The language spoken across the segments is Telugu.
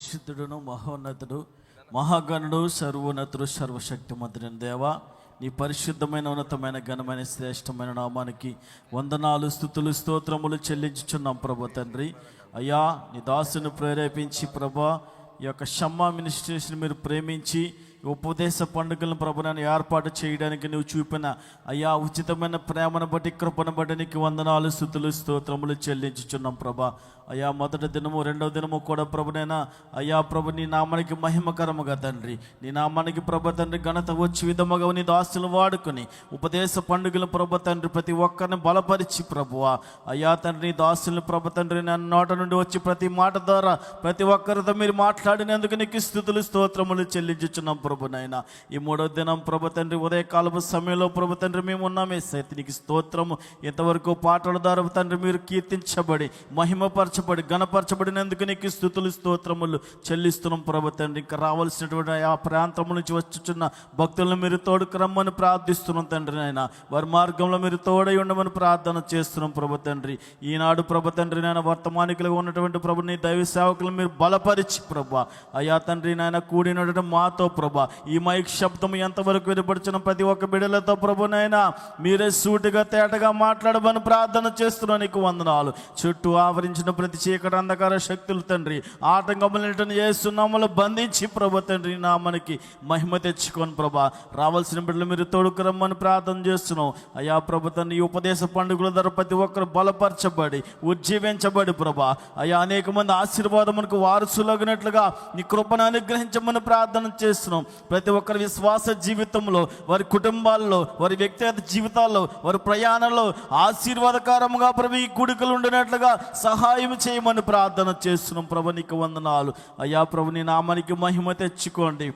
పరిశుద్ధుడును మహోన్నతుడు మహాగణుడు సర్వోన్నతుడు సర్వశక్తిమంతుడైన దేవా, నీ పరిశుద్ధమైన ఉన్నతమైన ఘనమైన శ్రేష్టమైన నామానికి వందనాలు స్తుతులు స్తోత్రములు చెల్లించుచున్నాం ప్రభు తండ్రి. అయ్యా, నీ దాసుని ప్రేరేపించి ప్రభా ఈ యొక్క షమ్మా మినిస్ట్రేషన్ మీరు ప్రేమించి ఉపదేశ పండుగలను ప్రభుత్వాన్ని ఏర్పాటు చేయడానికి నువ్వు చూపిన అయ్యా ఉచితమైన ప్రేమను బట్టి కృపను బట్టి నీకు వందనాలు స్తుతులు స్తోత్రములు చెల్లించుచున్నాం ప్రభా. అయ్యా, మొదటి దినము రెండవ దినము కూడా ప్రభునైనా అయ్యా ప్రభు నీ నామానికి మహిమకరముగా తండ్రి, నీ నామానికి ప్రభు తండ్రి ఘనత వచ్చి విధముగా నీ దాసులు వాడుకొని ఉపదేశ పండుగలు ప్రభు తండ్రి ప్రతి ఒక్కరిని బలపరిచి ప్రభువా అయ్యా తండ్రి నీ దాసులను ప్రభు తండ్రి నన్ను నోట నుండి వచ్చి ప్రతి మాట ద్వారా ప్రతి ఒక్కరితో మీరు మాట్లాడినందుకు నీకు స్తుతులు స్తోత్రములు చెల్లించుచున్నాం ప్రభునైనా. ఈ మూడో దినం ప్రభు తండ్రి ఉదయకాలపు సమయంలో ప్రభు తండ్రి మేము ఉన్నామే సైతి నీకు స్తోత్రము. ఇంతవరకు పాటల ద్వారా తండ్రి మీరు కీర్తించబడి మహిమపరచబడి గణపరచబడినందుకు నీకు స్తుతులు స్తోత్రములు చెల్లిస్తున్నాం ప్రభు తండ్రి. ఇంకా రావాల్సినటువంటి ఆ ప్రాంతం నుంచి వచ్చుచున్న భక్తులను మీరు తోడుకు రమ్మని ప్రార్థిస్తున్నాం తండ్రి. నాయన వారి మార్గంలో మీరు తోడై ఉండమని ప్రార్థన చేస్తున్నాం ప్రభు తండ్రి. ఈనాడు ప్రభు తండ్రి నాయన వర్తమానికులుగా ఉన్నటువంటి ప్రభు నీ దైవ సేవకులను మీరు బలపరిచి ప్రభా అయ్యా తండ్రి నాయన కూడినటువంటి మాతో ప్రభా ఈ మైక్ శబ్దం ఎంతవరకు వినపడుచున్న ప్రతి ఒక్క బిడ్డలతో ప్రభునైనా మీరే సూటిగా తేటగా మాట్లాడమని ప్రార్థన చేస్తున్నాను. నీకు వందనాలు. చుట్టూ ఆవరించిన ప్రతి చీకటి అంధకార శక్తులు తండ్రి ఆటంకములను యేసునామములో బంధించి ప్రభు తండ్రి నామానికి మహిమ తెచ్చుకొని ప్రభా రావాల్సిన బిడ్డలు మీరు తోడుకు రమ్మని ప్రార్థన చేస్తున్నాం. అయ్యా ప్రభు తండ్రి ఈ ఉపదేశ పండుగల ద్వారా ప్రతి ఒక్కరు బలపరచబడి ఉజ్జీవించబడి ప్రభా అయ్యా అనేక మంది ఆశీర్వాదమునకు వారసులగినట్లుగా నీ కృపను అనుగ్రహించమని ప్రార్థన చేస్తున్నాం. ప్రతి ఒక్కరి విశ్వాస జీవితంలో వారి కుటుంబాల్లో వారి వ్యక్తిగత జీవితాల్లో వారి ప్రయాణంలో ఆశీర్వాదకరంగా ప్రభు ఈ కూడికలు ఉండినట్లుగా సహాయం చేయమని ప్రార్థన చేస్తున్నాం. ప్రభు నీకు వందనాలు. అయ్యా ప్రభు నీ నామానికి మహిమ తెచ్చుకోండి.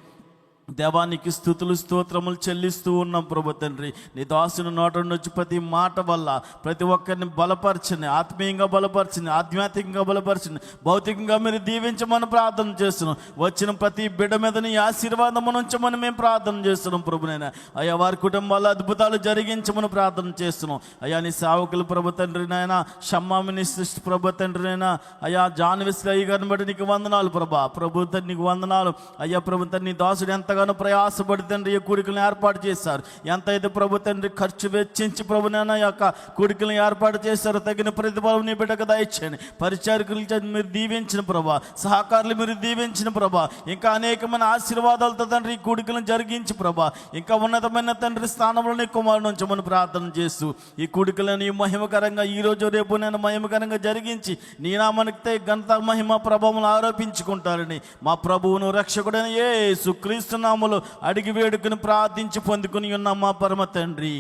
దేవానికి స్తుతులు స్తోత్రములు చెల్లిస్తూ ఉన్నాం ప్రభు తండ్రి. నీ దాసుని నోట నుంచి ప్రతి మాట వల్ల ప్రతి ఒక్కరిని బలపరచండి, ఆత్మీయంగా బలపరచండి, ఆధ్యాత్మికంగా బలపరచండి, భౌతికంగా మీరు దీవించమని ప్రార్థన చేస్తున్నాం. వచ్చిన ప్రతి బిడ్డ మీద నీ ఆశీర్వాదం ఉంచమని మేము ప్రార్థన చేస్తున్నాం ప్రభునైనా. అయ్యా వారి కుటుంబాల్లో అద్భుతాలు జరిగించమని ప్రార్థన చేస్తున్నాం. అయ్యా నీ సేవకులు ప్రభు తండ్రి నాయన షమ్మా మినిస్ట్రీ ప్రభు తండ్రి నాయన అయ్యా జాన్ వెస్లీ అయ్య గారిని బట్టి నీకు వందనాలు ప్రభా. ప్రభు తండ్రి నీకు వందనాలు. అయ్యా ప్రభు తండ్రి నీ దాసుడు ఎంతగా ప్రయాసపడి తండ్రి ఈ కూడికలను ఏర్పాటు చేశారు. ఎంతైతే ప్రభు తండ్రి ఖర్చు వెచ్చించి ప్రభునైనా యొక్క కూడికలను ఏర్పాటు చేశారు తగిన ప్రతిఫలం నీ బిడ్డకు దయచేయండి. పరిచారకులు మీరు దీవించిన ప్రభా, సహకారులు మీరు దీవించిన ప్రభా, ఇంకా అనేకమైన ఆశీర్వాదాలతో తండ్రి ఈ కూడికలను జరిగించి ప్రభా ఇంకా ఉన్నతమైన తండ్రి స్థానంలో నీ కుమారుని ఉంచమని ప్రార్థన చేస్తూ ఈ కూడికలను ఈ మహిమకరంగా ఈరోజు రేపు నేను మహిమకరంగా జరిగించి నీ నామానికి ఘనత మహిమ ప్రభావం ఆరోపించుకుంటారని మా ప్రభువును రక్షకుడైన యేసు క్రీస్తు నామములో అడిగి వేడుకుని ప్రార్థించి పొందుకుని ఉన్న మా పరమ తండ్రి,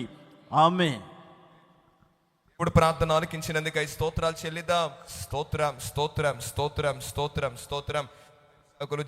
ఆమేన్. ఇప్పుడు ప్రార్థన ఆలకించినందుకై స్తోత్రాలు చెల్లిద్దాం. స్తోత్రం స్తోత్రం స్తోత్రం స్తోత్రం స్తోత్రం.